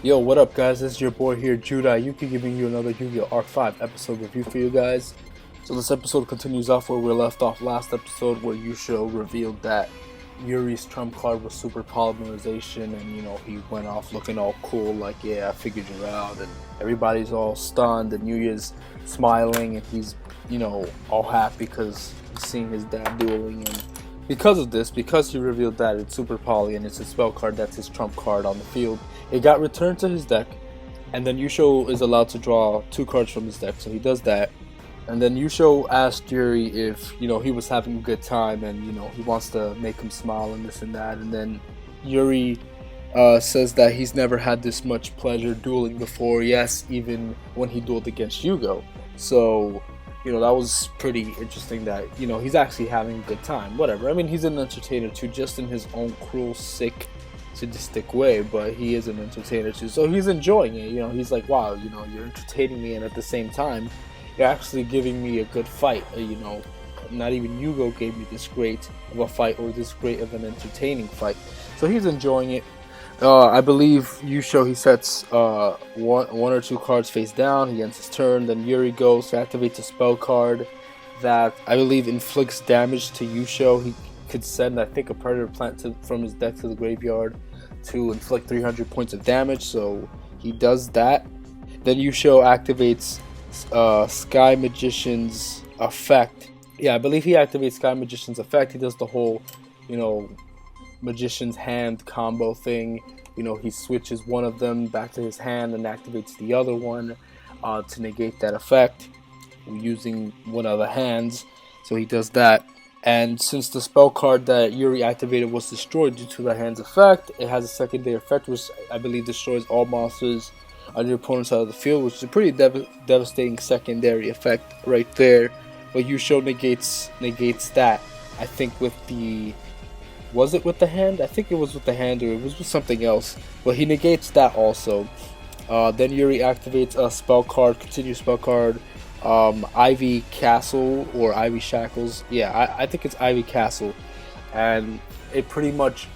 Yo, what up guys? This is your boy here, Judah. You can giving you another Yu-Gi-Oh! Arc 5 episode review for you guys. So this episode continues off where we left off last episode, where Yusho revealed that Yuri's trump card was super polymerization, and he went off looking all cool, like, yeah, I figured you out, and everybody's all stunned, and Yuya's smiling, and he's all happy because he's seeing his dad dueling, and because he revealed that it's super poly and it's a spell card that's his trump card on the field, it got returned to his deck, and then Yusho is allowed to draw 2 cards from his deck, so he does that. And then Yusho asked Yuri if, he was having a good time, and, he wants to make him smile and this and that. And then Yuri says that he's never had this much pleasure dueling before, yes, even when he dueled against Yugo. So, that was pretty interesting that, he's actually having a good time. Whatever. I mean, he's an entertainer too, just in his own cruel, sick, sadistic way, but he is an entertainer too. So he's enjoying it. He's like, wow, you're entertaining me, and at the same time, you're actually giving me a good fight. Not even Yugo gave me this great of a fight, or this great of an entertaining fight. So he's enjoying it. I believe Yusho, he sets one or 2 cards face down. He ends his turn. Then Yuri goes to activate a spell card that I believe inflicts damage to Yusho. He could send, I think, a predator plant from his deck to the graveyard to inflict 300 points of damage. So he does that. Then Yusho activates Sky Magician's effect. Yeah, I believe he activates Sky Magician's effect. He does the whole, Magician's hand combo thing. He switches one of them back to his hand and activates the other one to negate that effect using one of the hands. So he does that. And since the spell card that Yuri activated was destroyed due to the hand's effect, it has a secondary effect which I believe destroys all monsters on your opponent's side of the field, which is a pretty devastating secondary effect right there. But Yusho negates that. I think with the... Was it with the hand? I think it was with the hand, or it was with something else. But he negates that also. Then Yuri activates a spell card, continuous spell card, Ivy Castle, or Ivy Shackles. Yeah, I think it's Ivy Castle. And it pretty much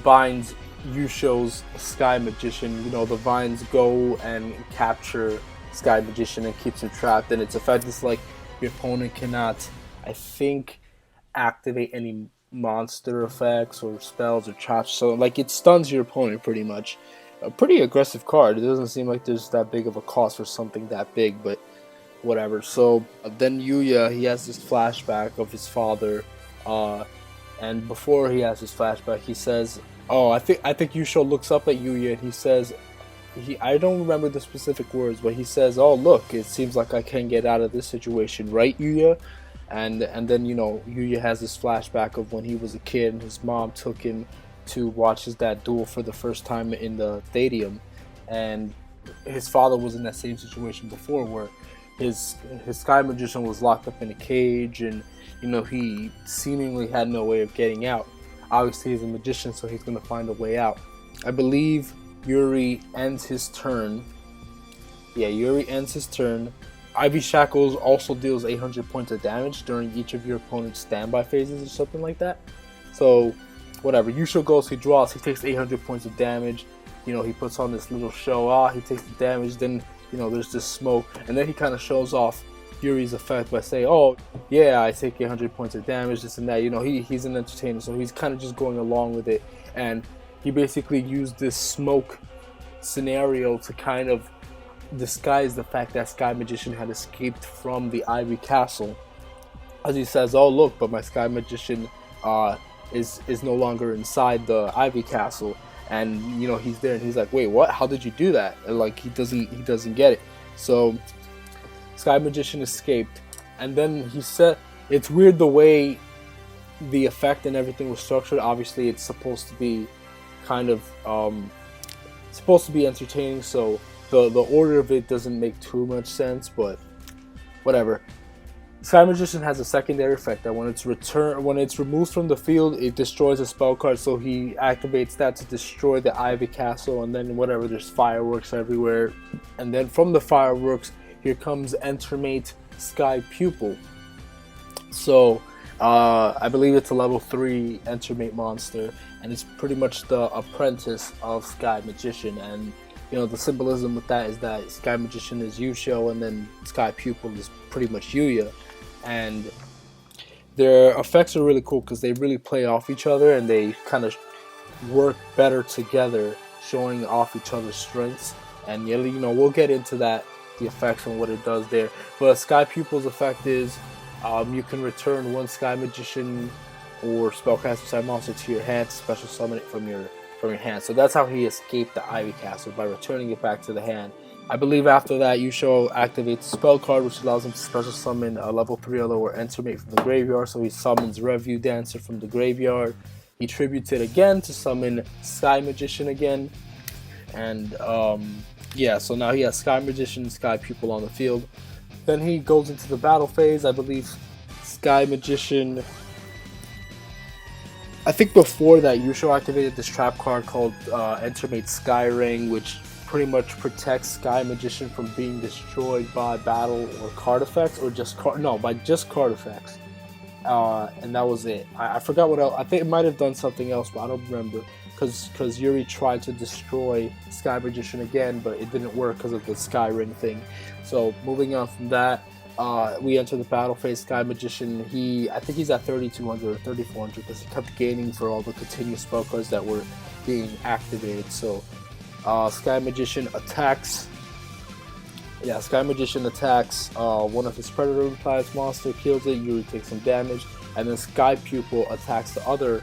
binds Yusho's Sky Magician. The vines go and capture Sky Magician and keeps him trapped. And its effect is like your opponent cannot, I think, activate any monster effects or spells or traps. So like it stuns your opponent pretty much. A pretty aggressive card. It doesn't seem like there's that big of a cost for something that big, but whatever. So then Yuya, he has this flashback of his father, and before he has his flashback, he says, "Oh, I think Yusho looks up at Yuya and he says, I don't remember the specific words, but he says, 'Oh, look, it seems like I can get out of this situation, right, Yuya?'" And then Yuya has this flashback of when he was a kid and his mom took him to watch his dad duel for the first time in the stadium, and his father was in that same situation before, where his Sky Magician was locked up in a cage, and he seemingly had no way of getting out. Obviously he's a magician, so he's going to find a way out. I believe Yuri ends his turn. Yeah, Yuri ends his turn. Ivy Shackles also deals 800 points of damage during each of your opponent's standby phases or something like that. So whatever, Yusho goes, he draws, he takes 800 points of damage. He puts on this little show, he takes the damage, then there's this smoke, and then he kind of shows off Yuri's effect by saying, "Oh yeah, I take 800 points of damage, this and that." He's an entertainer, so he's kind of just going along with it, and he basically used this smoke scenario to kind of disguise the fact that Sky Magician had escaped from the Ivy Castle. As he says, "Oh look, but my Sky Magician is no longer inside the Ivy Castle." And he's there, and he's like, "Wait, what? How did you do that?" And like he doesn't get it. So Sky Magician escaped, and then he said, it's weird the way the effect and everything was structured. Obviously it's supposed to be kind of supposed to be entertaining, so the order of it doesn't make too much sense, but whatever. Sky Magician has a secondary effect that when it's removed from the field, it destroys a spell card, so he activates that to destroy the Ivy Castle, and then whatever, there's fireworks everywhere. And then from the fireworks, here comes Entermate Sky Pupil. So I believe it's a level 3 Entermate monster, and it's pretty much the apprentice of Sky Magician, and the symbolism with that is that Sky Magician is Yusho, and then Sky Pupil is pretty much Yuya, and their effects are really cool because they really play off each other and they kind of work better together, showing off each other's strengths. And we'll get into that, the effects and what it does there. But Sky Pupil's effect is you can return one Sky Magician or Spellcaster side monster to your hand to special summon it from your hand. So that's how he escaped the Ivy Castle, by returning it back to the hand. I believe after that, Yusho activates a spell card, which allows him to special summon a level 3 or lower Entermate from the graveyard. So he summons Review Dancer from the graveyard. He tributes it again to summon Sky Magician again. And so now he has Sky Magician and Sky Pupil on the field. Then he goes into the battle phase. I believe Sky Magician... I think before that, Yusho activated this trap card called Entermate Sky Ring, which pretty much protects Sky Magician from being destroyed by battle or card effects, or just by just card effects. And that was it. I forgot what else. I think it might have done something else, but I don't remember. Because Yuri tried to destroy Sky Magician again, but it didn't work because of the Sky Ring thing. So moving on from that, we enter the battle phase. Sky Magician, I think he's at 3200 or 3400 because he kept gaining for all the continuous spell cards that were being activated. So Sky Magician attacks. Yeah, Sky Magician attacks one of his Predator type monster, kills it. Yuri takes some damage, and then Sky Pupil attacks the other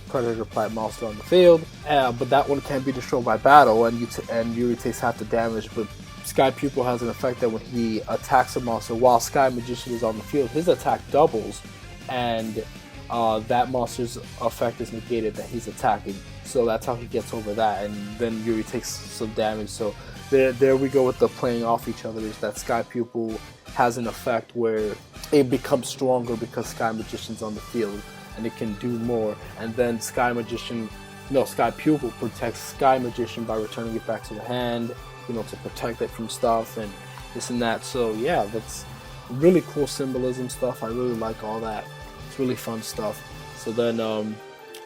Predator type monster on the field. But that one can be destroyed by battle, and Yuri takes half the damage. But Sky Pupil has an effect that when he attacks a monster while Sky Magician is on the field, his attack doubles, and that monster's effect is negated that he's attacking. So that's how he gets over that, and then Yuri takes some damage. So there we go with the playing off each other, is that Sky Pupil has an effect where it becomes stronger because Sky Magician's on the field and it can do more, and then Sky Pupil protects Sky Magician by returning it back to the hand, to protect it from stuff and this and that. So yeah, that's really cool symbolism stuff. I really like all that. It's really fun stuff. So then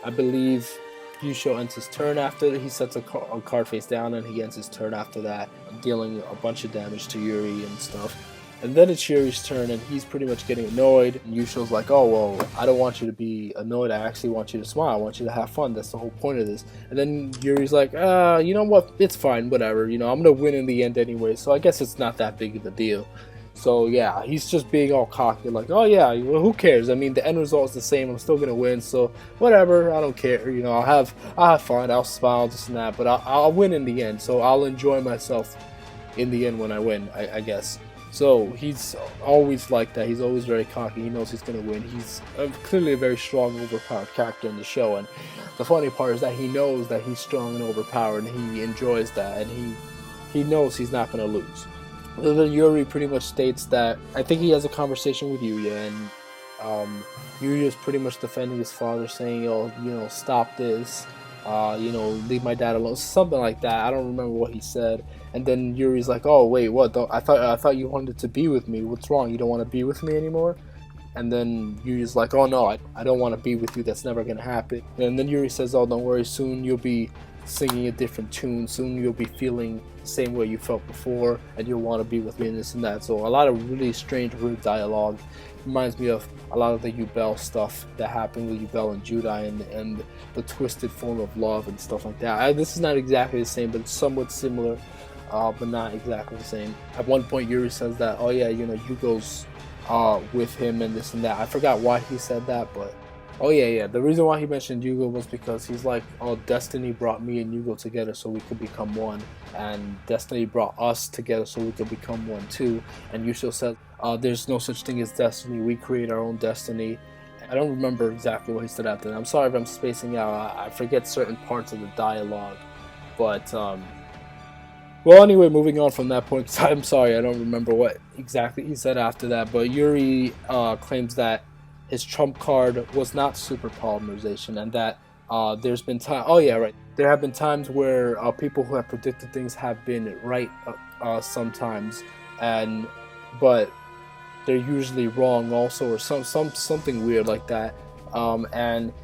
I believe Yusho ends his turn after he sets a card face down, and he ends his turn after that, dealing a bunch of damage to Yuri and stuff. And then it's Yuri's turn, and he's pretty much getting annoyed. And Yusho's like, oh, well, I don't want you to be annoyed. I actually want you to smile. I want you to have fun. That's the whole point of this. And then Yuri's like, you know what? It's fine. Whatever. I'm going to win in the end anyway, so I guess it's not that big of a deal. So, yeah, he's just being all cocky, like, oh, yeah, well, who cares? I mean, the end result is the same. I'm still going to win, so whatever. I don't care. I'll have fun. I'll smile, this and that, but I'll win in the end, so I'll enjoy myself in the end when I win, I guess. So he's always like that. He's always very cocky. He knows he's going to win. He's clearly a very strong, overpowered character in the show. And the funny part is that he knows that he's strong and overpowered, and he enjoys that. And he knows he's not going to lose. Then Yuri pretty much states that, I think he has a conversation with Yuya, and Yuri is pretty much defending his father, saying, oh, stop this. Leave my dad alone, something like that. I don't remember what he said. And then Yuri's like, oh wait, what? I thought you wanted to be with me. What's wrong? You don't want to be with me anymore? And then Yuri's like, oh no, I don't want to be with you. That's never gonna happen. And then Yuri says, oh, don't worry. Soon you'll be singing a different tune. Soon you'll be feeling the same way you felt before, and you'll want to be with me and this and that. So a lot of really strange, weird dialogue. Reminds me of a lot of the Yubel stuff that happened with Yubel and Judai, and the twisted form of love and stuff like that. This is not exactly the same, but it's somewhat similar, but not exactly the same. At one point, Yuri says that, oh yeah, Yugo's with him and this and that. I forgot why he said that, but oh yeah. The reason why he mentioned Yugo was because he's like, oh, Destiny brought me and Yugo together so we could become one, and Destiny brought us together so we could become one too. And Yusho said, there's no such thing as destiny. We create our own destiny. I don't remember exactly what he said after that. I'm sorry if I'm spacing out. I forget certain parts of the dialogue. But, well, anyway, moving on from that point, I'm sorry, I don't remember what exactly he said after that. But Yuri claims that his trump card was not super polymerization, and that there's been time. Oh yeah, right. There have been times where people who have predicted things have been right sometimes, but they're usually wrong also, or something weird like that. And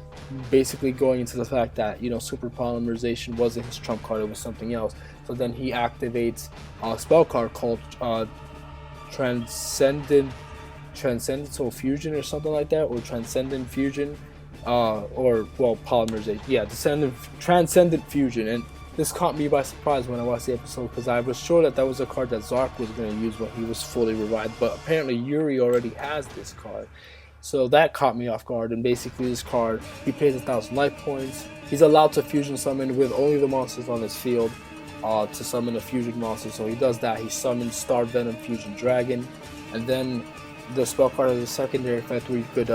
basically going into the fact that super polymerization wasn't his trump card, it was something else. So then he activates a spell card called Transcendental Fusion or something like that, or Transcendent Fusion, or well, Polymerization. Yeah, Transcendent Fusion, and this caught me by surprise when I watched the episode because I was sure that was a card that Zark was going to use when he was fully revived, but apparently Yuri already has this card. So that caught me off guard, and basically this card, he pays 1,000 life points. He's allowed to fusion summon with only the monsters on his field to summon a fusion monster. So he does that. He summons Star Venom Fusion Dragon, and then the spell card has a secondary effect where you could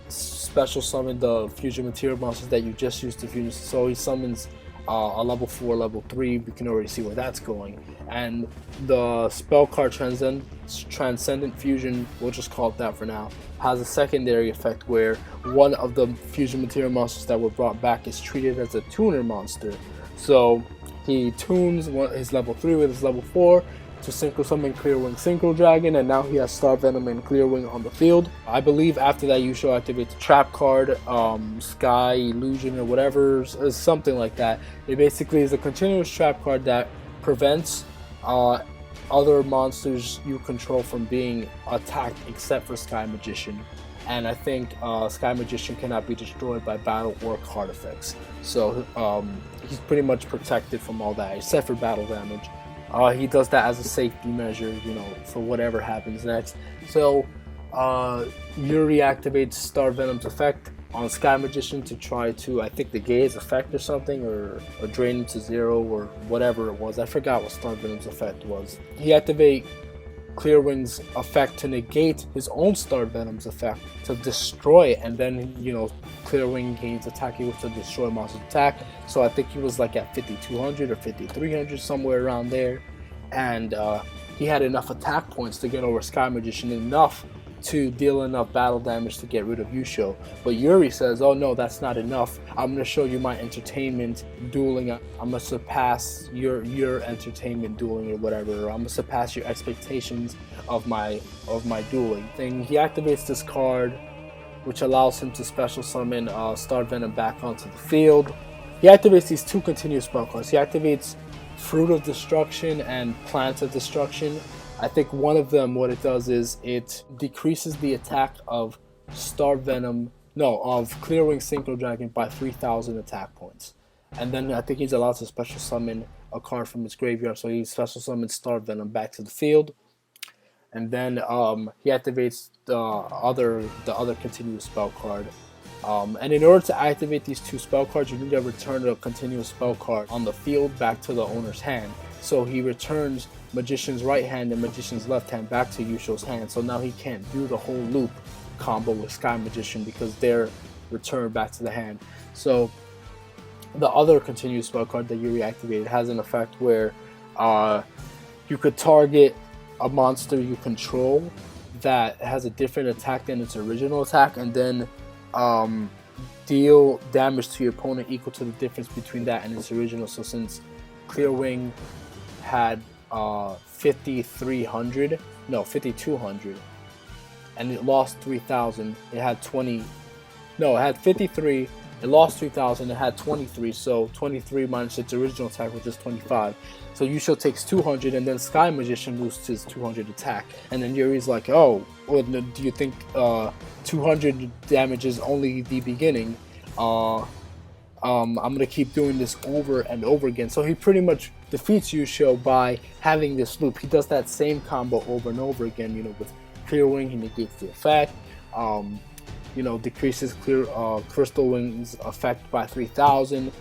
special summon the fusion material monsters that you just used to fusion. So he summons a level 4, level 3. We can already see where that's going. And the spell card Transcendent Fusion, we'll just call it that for now, has a secondary effect where one of the fusion material monsters that were brought back is treated as a tuner monster. So he tunes his level 3 with his level 4 to Synchro Summon Clearwing Synchro Dragon, and now he has Star Venom and Clearwing on the field. I believe after that Yusho activates the trap card, Sky Illusion or whatever, something like that. It basically is a continuous trap card that prevents other monsters you control from being attacked except for Sky Magician. And I think Sky Magician cannot be destroyed by battle or card effects. So he's pretty much protected from all that except for battle damage. He does that as a safety measure, for whatever happens next. So Yuri activates Star Venom's effect on Sky Magician to try to, I think, negate his effect or something, or drain him to 0 or whatever it was. I forgot what Star Venom's effect was. He activates Clearwing's effect to negate his own Star Venom's effect to destroy it, and then Clearwing gains attack equal to destroy monster's attack. So I think he was like at 5200 or 5300, somewhere around there, and he had enough attack points to get over Sky Magician, enough to deal enough battle damage to get rid of Yusho. But Yuri says, oh no, that's not enough. I'm going to show you my entertainment dueling. I'm going to surpass your entertainment dueling or whatever. I'm going to surpass your expectations of my dueling thing. He activates this card, which allows him to special summon Star Venom back onto the field. He activates these two continuous spell cards. He activates Fruit of Destruction and Plant of Destruction. I think one of them, what it does is it decreases the attack of Clearwing Synchro Dragon by 3,000 attack points. And then I think he's allowed to special summon a card from his graveyard, so he special summons Star Venom back to the field. And then he activates the other continuous spell card. And in order to activate these two spell cards, you need to return a continuous spell card on the field back to the owner's hand. So he returns Magician's right hand and Magician's left hand back to Yusho's hand. So now he can't do the whole loop combo with Sky Magician because they're returned back to the hand. So the other continuous spell card that Yuri activated has an effect where you could target a monster you control that has a different attack than its original attack, and then deal damage to your opponent equal to the difference between that and its original. So since Clearwing had 5200 and it lost 3000, it had 53, it lost 3000, it had 23, so 23 minus its original attack, which is 25. So Yusho takes 200, and then Sky Magician loses his 200 attack. And then Yuri's like, oh, well, do you think 200 damage is only the beginning? I'm gonna keep doing this over and over again. So he pretty much defeats Yusho by having this loop. He does that same combo over and over again. With Clearwing, he negates the effect. Decreases Crystal Wing's effect by 3,000.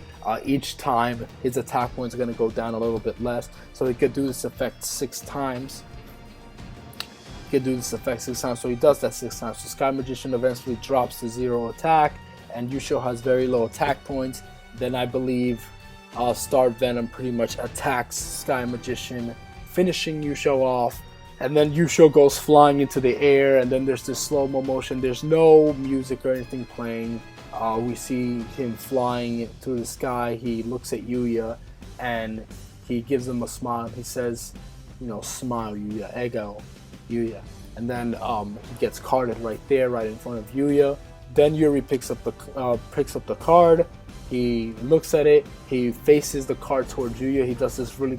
Each time his attack points are going to go down a little bit less. So he could do this effect 6 times. So he does that 6 times. So Sky Magician eventually drops to 0 attack, and Yusho has very low attack points. Then I believe Star Venom pretty much attacks Sky Magician, finishing Yusho off. And then Yusho goes flying into the air, and then there's this slow-mo motion. There's no music or anything playing. We see him flying through the sky. He looks at Yuya, and he gives him a smile. He says, smile, Yuya, ego, Yuya. And then he gets carded right there, right in front of Yuya. Then Yuri picks up the card. He looks at it. He faces the card towards Yuya. He does this really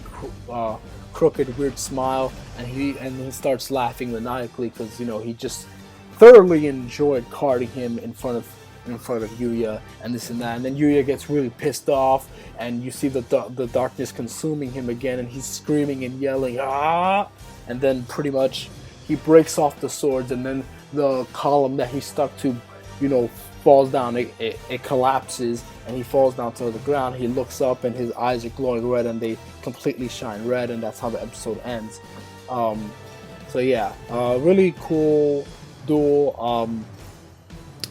crooked, weird smile, and he starts laughing maniacally because he just thoroughly enjoyed carding him in front of Yuya and this and that. And then Yuya gets really pissed off, and you see the darkness consuming him again, and he's screaming and yelling, ah! And then pretty much he breaks off the swords, and then the column that he stuck to, falls down. It collapses, and he falls down to the ground. He looks up, and his eyes are glowing red, and they completely shine red, and that's how the episode ends. So yeah, really cool duel.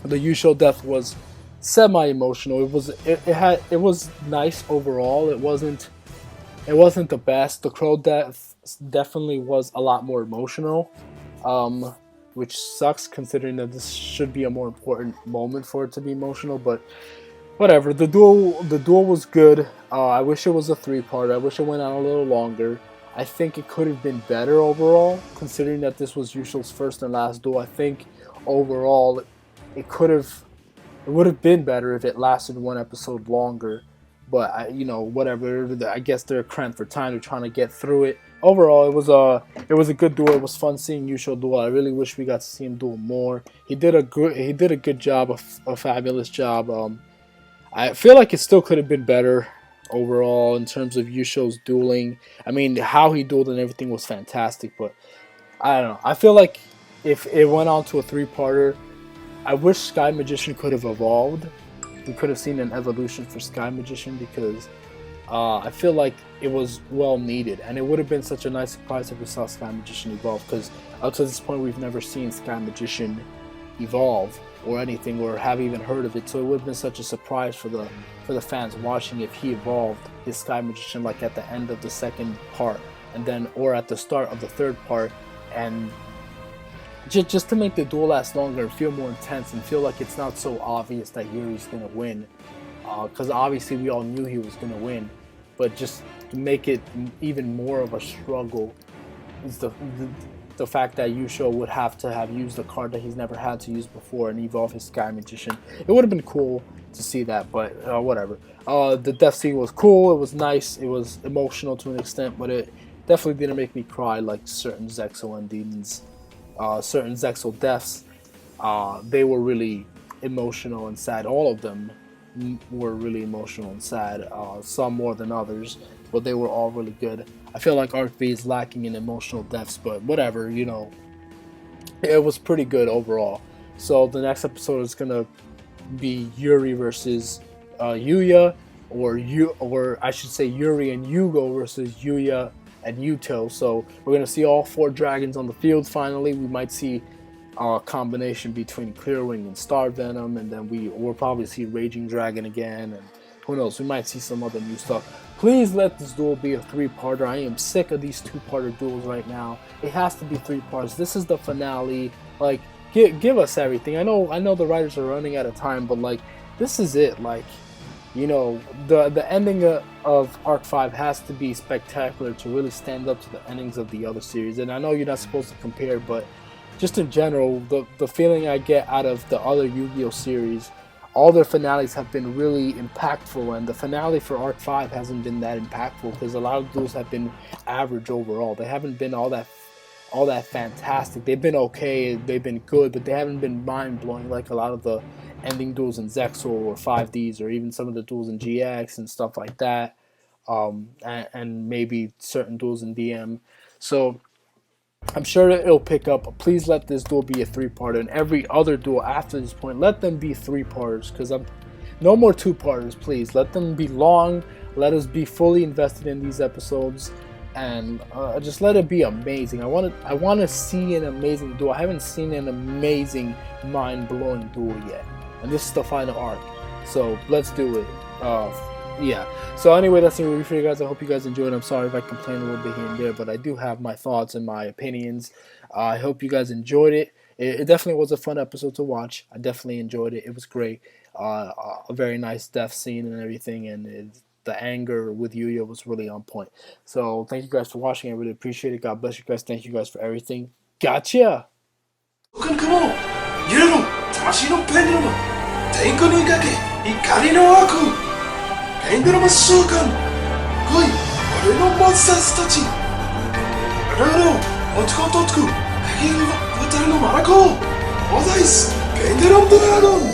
The Yusho death was semi-emotional. It was nice overall. It wasn't the best. The Crow death definitely was a lot more emotional, which sucks considering that this should be a more important moment for it to be emotional. But whatever. The duel was good. I wish it was a 3-part. I wish it went on a little longer. I think it could have been better overall, considering that this was Yusho's first and last duel. I think overall it would have been better if it lasted one episode longer. But whatever. I guess they're cramped for time. They're trying to get through it. Overall, it was a good duel. It was fun seeing Yusho duel. I really wish we got to see him duel more. He did a good job, a fabulous job. I feel like it still could have been better overall in terms of Yusho's dueling. I mean, how he dueled and everything was fantastic, but I don't know. I feel like if it went on to a 3-parter, I wish Sky Magician could have evolved. We could have seen an evolution for Sky Magician because I feel like it was well needed, and it would have been such a nice surprise if we saw Sky Magician evolve, because up to this point we've never seen Sky Magician evolve or anything, or have even heard of it. So it would have been such a surprise for the fans watching if he evolved his Sky Magician like at the end of the 2nd part, and then or at the start of the 3rd part, and just to make the duel last longer and feel more intense and feel like it's not so obvious that Yuri's gonna win, because obviously we all knew he was gonna win, but just to make it even more of a struggle is the fact that Yusho would have to have used a card that he's never had to use before and evolve his Sky Magician. It would have been cool to see that, but whatever. The death scene was cool. It was nice. It was emotional to an extent, but it definitely didn't make me cry like certain Zexal and demons. Certain Zexal deaths, they were really emotional and sad. All of them were really emotional and sad. Some more than others, but they were all really good. I feel like Arc V is lacking in emotional deaths, but whatever, it was pretty good overall. So the next episode is gonna be Yuri versus Yuya, or I should say Yuri and Yugo versus Yuya and Yuto. So we're gonna see all 4 dragons on the field finally. We might see a combination between Clearwing and Star Venom, and then we'll probably see Raging Dragon again, and who knows, we might see some other new stuff. Please let this duel be a 3-parter. I am sick of these 2-parter duels right now. It has to be 3 parts. This is the finale. Like, give us everything. I know the writers are running out of time, but like, this is it. Like, the ending of Arc 5 has to be spectacular to really stand up to the endings of the other series. And I know you're not supposed to compare, but just in general, the feeling I get out of the other Yu-Gi-Oh series, all their finales have been really impactful, and the finale for Arc 5 hasn't been that impactful because a lot of duels have been average overall. They haven't been all that fantastic. They've been okay, they've been good, but they haven't been mind-blowing like a lot of the ending duels in Zexal or 5Ds, or even some of the duels in GX and stuff like that, and maybe certain duels in DM. So I'm sure that it'll pick up. Please let this duel be a 3-parter, and every other duel after this point, let them be 3-parters, because no more 2-parters, please. Let them be long. Let us be fully invested in these episodes, and just let it be amazing. I want to see an amazing duel. I haven't seen an amazing, mind-blowing duel yet, and this is the final arc. So let's do it. Yeah. So anyway, that's the review for you guys. I hope you guys enjoyed. I'm sorry if I complain a little bit here and there, but I do have my thoughts and my opinions. I hope you guys enjoyed it. It definitely was a fun episode to watch. I definitely enjoyed it. It was great. A very nice death scene and everything, and the anger with Yuya was really on point. So thank you guys for watching. I really appreciate it. God bless you guys. Thank you guys for everything. Gotcha! 여러분,魂のペンドルム、天空にかけ、怒りの悪ゲインドラマ召喚。来い、俺のモンスターズたち。ルールを落ち込んとつく。ヘギルのプータルのマラコー。オーダイス、ゲインドラムドラゴン。